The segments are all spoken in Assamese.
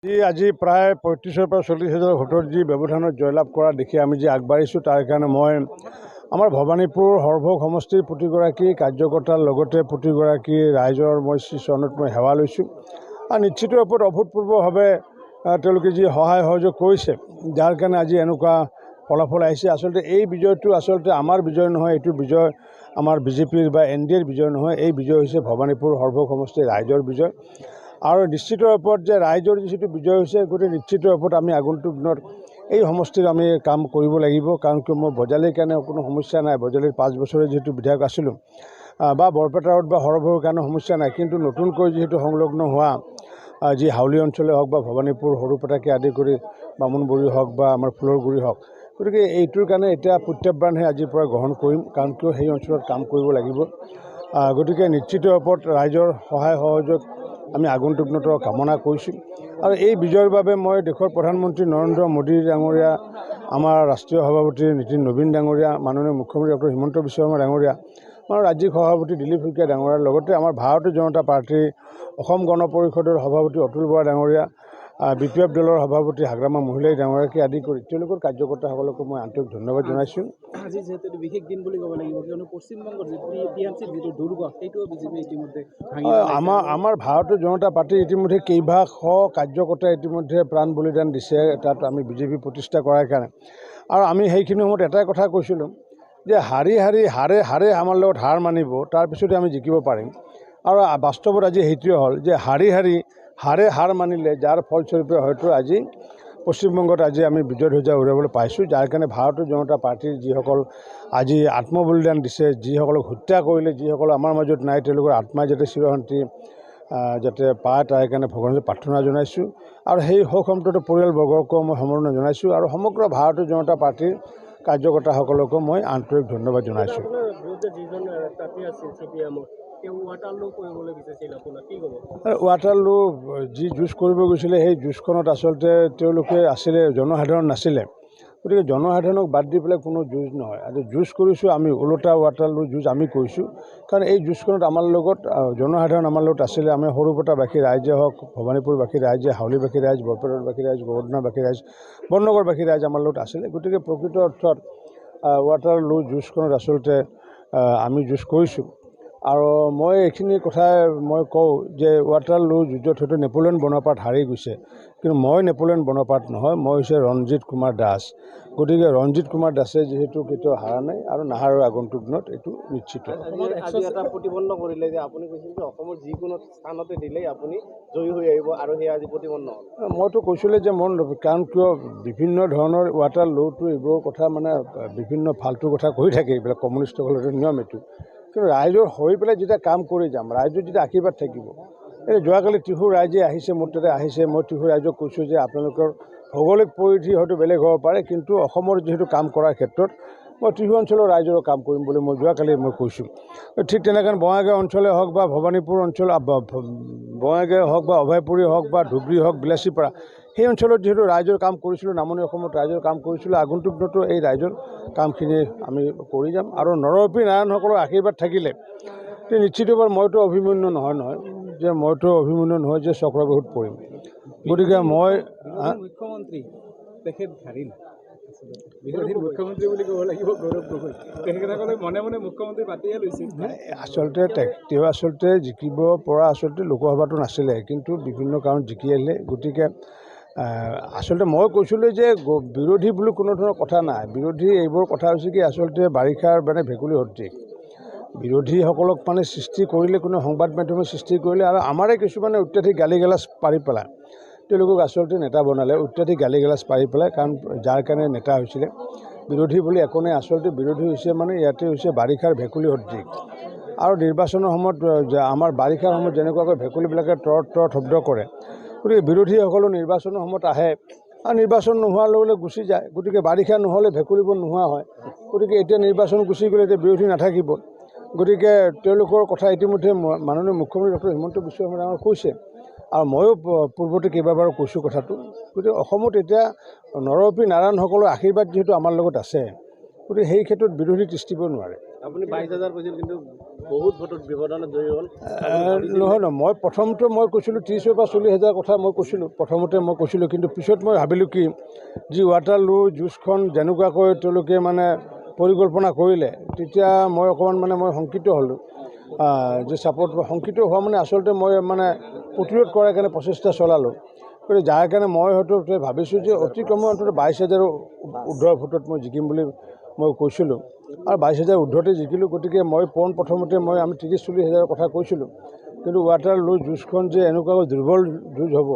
আজি প্ৰায় ৩৫,০০০ পৰা ৪০,০০০ ভোটৰ যি ব্যৱধানত জয়লাভ কৰা দেখি আমি যে আগবাঢ়িছোঁ, তাৰ কাৰণে মই আমাৰ ভৱানীপুৰ সৰভোগ সমষ্টিৰ প্ৰতিগৰাকী কাৰ্যকৰ্তাৰ লগতে প্ৰতিগৰাকী ৰাইজৰ মই শ্ৰীচৰণত মই সেৱা লৈছোঁ। আৰু নিশ্চিত ৰূপত অভূতপূৰ্বভাৱে তেওঁলোকে যি সহায় সহযোগ কৰিছে, যাৰ কাৰণে আজি এনেকুৱা ফলাফল আহিছে। আচলতে এই বিজয়টো আচলতে আমাৰ বিজয় নহয়, এইটো বিজয় আমাৰ বিজেপিৰ বা NDAৰ বিজয় নহয়, এই বিজয় হৈছে ভৱানীপুৰ সৰভোগ সমষ্টিৰ ৰাইজৰ বিজয়। আৰু নিশ্চিত ৰূপত যে ৰাইজৰ যিটো বিজয় হৈছে, গতিকে নিশ্চিত ৰূপত আমি আগন্তুক দিনত এই সমষ্টিৰ আমি কাম কৰিব লাগিব। কাৰণ কিয় মই বজালীৰ কাৰণে কোনো সমস্যা নাই, বজালীৰ 5 বছৰে যিহেতু বিধায়ক আছিলোঁ, বা বৰপেটা বা সৰভোগৰ কাৰণে সমস্যা নাই, কিন্তু নতুনকৈ যিহেতু সংলগ্ন হোৱা যি হাউলী অঞ্চলে হওক বা ভৱানীপুৰ সৰুপেটাকে আদি কৰি বামুণবুৰি হওক বা আমাৰ ফুলৰগুৰি হওক, গতিকে এইটোৰ কাৰণে এতিয়া প্ৰত্যাহ্বানহে আজিৰ পৰা গ্ৰহণ কৰিম। কাৰণ কিয় সেই অঞ্চলত কাম কৰিব লাগিব। গতিকে নিশ্চিত ৰূপত ৰাইজৰ সহায় সহযোগ আমি আগন্তুক দিনত কামনা কৰিছোঁ। আৰু এই বিজয়ৰ বাবে মই দেশৰ প্ৰধানমন্ত্ৰী নৰেন্দ্ৰ মোদী ডাঙৰীয়া, আমাৰ ৰাষ্ট্ৰীয় সভাপতি নীতিন নবীন ডাঙৰীয়া, মাননীয় মুখ্যমন্ত্ৰী ডক্টৰ হিমন্ত বিশ্ব শৰ্মা ডাঙৰীয়া, আমাৰ ৰাজ্যিক সভাপতি দিলীপ শইকীয়া ডাঙৰীয়াৰ লগতে আমাৰ ভাৰতীয় জনতা পাৰ্টীৰ অসম গণ পৰিষদৰ সভাপতি অতুল বৰা ডাঙৰীয়া, BPF দলৰ সভাপতি হাগ্ৰামা মহিলাই ডাঙৰীয়াকে আদি কৰি তেওঁলোকৰ কাৰ্যকৰ্তাসকলকো মই আন্তৰিক ধন্যবাদ জনাইছোঁ। আজি যিহেতু বিশেষ দিন বুলি ক'ব লাগিব, কিয়নো পশ্চিমবংগৰ TMCৰ যিটো দুৰ্গ, সেইটোও বিজেপি ইতিমধ্যে আমাৰ ভাৰতীয় জনতা পাৰ্টীৰ ইতিমধ্যে কেইবাশ কাৰ্যকৰ্তাই ইতিমধ্যে প্ৰাণ বলিদান দিছে তাত আমি বিজেপি প্ৰতিষ্ঠা কৰাৰ কাৰণে। আৰু আমি সেইখিনি সময়ত এটাই কথা কৈছিলোঁ যে হাৰে আমাৰ লগত হাৰ মানিব, তাৰপিছতে আমি জিকিব পাৰিম। আৰু বাস্তৱত আজি সেইটোৱে হ'ল যে হাৰে হাৰ মানিলে, যাৰ ফলস্বৰূপে হয়তো আজি পশ্চিমবংগত আজি আমি বিজয় ধ্বজা উৰুৱাবলৈ পাইছোঁ। যাৰ কাৰণে ভাৰতীয় জনতা পাৰ্টীৰ যিসকল আজি আত্মবলিদান দিছে, যিসকলক হত্যা কৰিলে, যিসকল আমাৰ মাজত নাই, তেওঁলোকৰ আত্মাই যাতে চিৰশান্তি যাতে পায়, তাৰ কাৰণে ভগৱানলৈ প্ৰাৰ্থনা জনাইছোঁ। আৰু সেই শোক সন্তপ্ত পৰিয়ালবৰ্গকো মই সম্বৰ্ধনা জনাইছোঁ। আৰু সমগ্ৰ ভাৰতীয় জনতা পাৰ্টীৰ কাৰ্যকৰ্তাসকলকো মই আন্তৰিক ধন্যবাদ জনাইছোঁ। ৱাটাৰলু যি যুঁজ কৰিব গৈছিলে, সেই যুঁজখনত আচলতে তেওঁলোকে আছিলে, জনসাধাৰণ নাছিলে। গতিকে জনসাধাৰণক বাদ দি পেলাই কোনো যুঁজ নহয়। আজি যুঁজ কৰিছোঁ আমি, ওলোটা ৱাটাৰলু যুঁজ আমি কৰিছোঁ। কাৰণ এই যুঁজখনত আমাৰ লগত জনসাধাৰণ আমাৰ লগত আছিলে। আমি সৰুপেটাবাসী ৰাইজে হওক, ভৱানীপুৰবাসী ৰাইজে, হাউলীবাসী ৰাইজ, বৰপেটাবাসী ৰাইজ, গড়গাঁওবাসী ৰাইজ, বৰ্ণনগৰবাসী ৰাইজ আমাৰ লগত আছিলে। গতিকে প্ৰকৃত অৰ্থত ৱাটাৰলু যুঁজখনত আচলতে আমি যুঁজ কৰিছোঁ। আৰু মই এইখিনি কথাই মই কওঁ যে ৱাটাৰলু যুঁজত হয়তো নেপোলিয়ন বনপাৰ্ট হাৰি গৈছে, কিন্তু মই নেপোলিয়ন বনপাৰ্ট নহয়, মই হৈছে ৰঞ্জিত কুমাৰ দাস। গতিকে ৰঞ্জিত কুমাৰ দাসে যিহেতু কেতিয়াও হাৰা নাই আৰু নাহাৰৰ আগন্তুক দিনত এইটো নিশ্চিত। এটা প্ৰতিপন্ন কৰিলে যে আপুনি কৈছিল যে অসমৰ যিকোনো স্থানতে দিলেই আপুনি জয়ী হৈ আহিব, আৰু সেয়া আজি প্ৰতিপন্ন হ'ল। মইতো কৈছিলোঁ যে কাৰণ কিয় বিভিন্ন ধৰণৰ ৱাটাৰলুটো এইবোৰ কথা মানে বিভিন্ন ফাল্টু কথা কৈ থাকে, এইবিলাক কমিউনিষ্টসকলৰ নিয়ম এইটো। কিন্তু ৰাইজৰ হৈ পেলাই যেতিয়া কাম কৰি যাম, ৰাইজৰ যেতিয়া আশীৰ্বাদ থাকিব। এই যোৱাকালি ত্ৰিশূৰ ৰাইজে আহিছে, মোৰ তাতে আহিছে, মই ত্ৰিশূৰ ৰাইজক কৈছোঁ যে আপোনালোকৰ ভৌগোলিক পৰিধি হয়তো বেলেগ হ'ব পাৰে, কিন্তু অসমৰ যিহেতু কাম কৰাৰ ক্ষেত্ৰত মই ত্ৰিশূৰ অঞ্চলৰ ৰাইজৰো কাম কৰিম বুলি মই যোৱাকালি মই কৈছোঁ। ঠিক তেনেকৈ বঙাইগাঁও অঞ্চলে হওক বা ভৱানীপুৰ অঞ্চল, বঙাইগাঁও হওক বা অভয়পুৰী হওক বা ধুবুৰী হওক, বিলাচীপাৰা, সেই অঞ্চলত যিহেতু ৰাইজৰ কাম কৰিছিলোঁ, নামনি অসমত ৰাইজৰ কাম কৰিছিলোঁ, আগন্তুক দিনতো এই ৰাইজৰ কামখিনি আমি কৰি যাম। আৰু নৰপী নাৰায়ণসকলৰ আশীৰ্বাদ থাকিলে নিশ্চিতভাৱে মইতো অভিমন্যু নহয় যে চক্ৰবেহুত পৰিম। গতিকে মই মুখ্যমন্ত্ৰী তেখেত হাৰিল, বিৰোধীৰ মুখ্যমন্ত্ৰী বুলি ক'ব লাগিব গৌৰৱ গগৈ, তেখেতসকলে মনে মনে মুখ্যমন্ত্ৰী পাতিয়ে লৈছিল। আচলতে তেওঁ আচলতে জিকিব পৰা আচলতে লোকসভাটো নাছিলে, কিন্তু বিভিন্ন কাৰণত জিকি আহিলে। গতিকে আচলতে মই কৈছিলোঁ যে বিৰোধী বুলি কোনো ধৰণৰ কথা নাই। বিৰোধী এইবোৰ কথা হৈছে কি, আচলতে বাৰিষাৰ মানে ভেকুলী সদৃশ। বিৰোধীসকলক মানে সৃষ্টি কৰিলে, কোনো সংবাদ মাধ্যমে সৃষ্টি কৰিলে, আৰু আমাৰে কিছুমানে অত্যাধিক গালি গালাজ পাৰি পেলাই তেওঁলোকক আচলতে নেতা বনালে, অত্যাধিক গালি গালাজ পাৰি পেলাই। কাৰণ যাৰ কাৰণে নেতা হৈছিলে, বিৰোধী বুলি একো নাই। আচলতে বিৰোধী হৈছে মানে ইয়াতে হৈছে বাৰিষাৰ ভেকুলী সদৃশ। আৰু নিৰ্বাচনৰ সময়ত আমাৰ বাৰিষাৰ সময়ত যেনেকুৱাকৈ ভেকুলীবিলাকে তৰ শব্দ কৰে, গতিকে বিৰোধীসকলো নিৰ্বাচনৰ সময়ত আহে আৰু নিৰ্বাচন নোহোৱাৰ লগে লগে গুচি যায়। গতিকে বাৰিষা নহ'লে ভেকুলীবোৰ নোহোৱা হয়। গতিকে এতিয়া নিৰ্বাচন গুচি গ'লে এতিয়া বিৰোধী নাথাকিব। গতিকে তেওঁলোকৰ কথা ইতিমধ্যে মাননীয় মুখ্যমন্ত্ৰী ডক্টৰ হিমন্ত বিশ্ব শৰ্মা ডাঙৰীয়াই কৈছে, আৰু ময়ো পূৰ্বতে কেইবাবাৰো কৈছোঁ কথাটো। গতিকে অসমত এতিয়া নৰপী নাৰায়ণসকলৰ আশীৰ্বাদ যিহেতু আমাৰ লগত আছে, গতিকে সেই ক্ষেত্ৰত বিৰোধী তিষ্ঠিব নোৱাৰে। আপুনি 22,000 কৈছিল কিন্তু বহুত ভোটত ব্যৱধানত জয়ী হ'ল। নহয় মই প্ৰথমতে মই কৈছিলোঁ 30,000 পৰা 40,000 কথা মই কৈছিলোঁ, প্ৰথমতে মই কৈছিলোঁ, কিন্তু পিছত মই ভাবিলোঁ কি যি ৱাটাৰলু যুঁজখন যেনেকুৱাকৈ তেওঁলোকে মানে পৰিকল্পনা কৰিলে, তেতিয়া মই অকণমান মই শংকিত হ'লোঁ। যে ছাপোৰ্ট শংকিত হোৱা মানে আচলতে মই মানে প্ৰতিৰোধ কৰাৰ কাৰণে প্ৰচেষ্টা চলালোঁ। গতিকে যাৰ কাৰণে মই হয়তো ভাবিছোঁ যে অতি কমেও অন্তত 22,000 ঊৰ্ধৰ ভোটত মই জিকিম বুলি মই কৈছিলোঁ, আৰু 22,000 ঊৰ্ধতে জিকিলোঁ। গতিকে মই প্ৰথমতে আমি 30-40,000 কথা কৈছিলোঁ, কিন্তু ৱাটাৰলু যুঁজখন যে এনেকুৱাকৈ দুৰ্বল যুঁজ হ'ব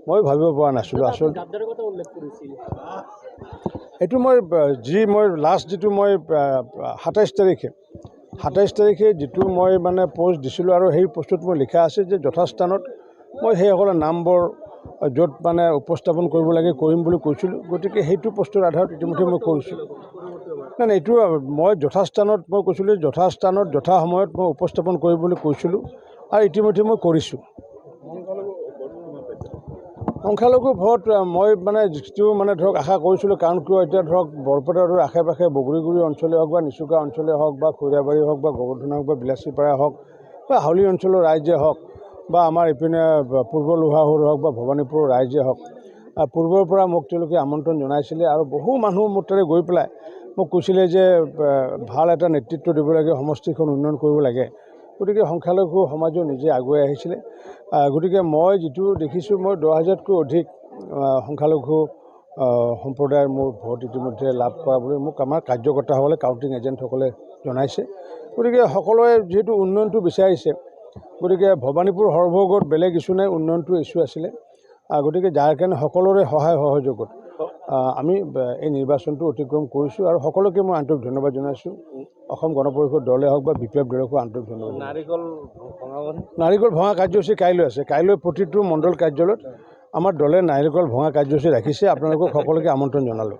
মই ভাবিব পৰা নাছিলোঁ আচলতে। এইটো মই লাষ্ট যিটো মই 27 তাৰিখে যিটো মই মানে পষ্ট দিছিলোঁ, আৰু সেই পষ্টত মই লিখা আছে যে যথাস্থানত মই সেইসকলৰ নামবোৰ য'ত মানে উপস্থাপন কৰিব লাগে কৰিম বুলি কৈছিলোঁ। গতিকে সেইটো পষ্টৰ আধাৰত ইতিমধ্যে মই কৰিছোঁ। নাই এইটো মই যথাস্থানত মই কৈছিলোঁ, যথাস্থানত যথা সময়ত মই উপস্থাপন কৰিম বুলি কৈছিলোঁ, আৰু ইতিমধ্যে মই কৰিছোঁ। সংখ্যালঘু ভোট মই মানে যিটো ধৰক আশা কৰিছিলোঁ, কাৰণ কিয় এতিয়া ধৰক বৰপেটাৰ আশে পাশে বগৰীগুৰি অঞ্চলেই হওক বা নিচুকা অঞ্চলেই হওক বা খৈৰাবাৰী হওক বা গোবৰ্ধনা হওক বা বিলাচীপাৰা হওক বা হাউলি অঞ্চলৰ ৰাইজে হওক বা আমাৰ ইপিনে পূৰ্ব লোহাসুৰ হওক বা ভৱানীপুৰৰ ৰাইজে হওক, পূৰ্বৰ পৰা মোক তেওঁলোকে আমন্ত্ৰণ জনাইছিলে, আৰু বহু মানুহ মোৰ তাতে গৈ পেলাই মোক কৈছিলে যে ভাল এটা নেতৃত্ব দিব লাগে, সমষ্টিখন উন্নয়ন কৰিব লাগে। গতিকে সংখ্যালঘু সমাজো নিজে আগুৱাই আহিছিলে। গতিকে মই যিটো দেখিছোঁ, মই 10,000তকৈ অধিক সংখ্যালঘু সম্প্ৰদায়ৰ মোৰ ভোট ইতিমধ্যে লাভ কৰা বুলি মোক আমাৰ কাৰ্যকৰ্তাসকলে, কাউণ্টিং এজেণ্টসকলে জনাইছে। গতিকে সকলোৱে যিহেতু উন্নয়নটো বিচাৰিছে, গতিকে ভৱানীপুৰ সৰভোগত বেলেগ ইছ্যু নাই, উন্নয়নটো ইছ্যু আছিলে। গতিকে যাৰ কাৰণে সকলোৰে সহায় সহযোগত আমি এই নিৰ্বাচনটো অতিক্ৰম কৰিছোঁ, আৰু সকলোকে মই আন্তৰিক ধন্যবাদ জনাইছোঁ। অসম গণ পৰিষদ দলে হওক বা BPF দলকো আন্তৰিক ধন্যবাদ। নাৰিকল ভঙা কাৰ্যসূচী কাইলৈ আছে। কাইলৈ প্ৰতিটো মণ্ডল কাৰ্যালয়ত আমাৰ দলে নাৰিকল ভঙা কাৰ্যসূচী ৰাখিছে। আপোনালোকক সকলোকে আমন্ত্ৰণ জনালোঁ।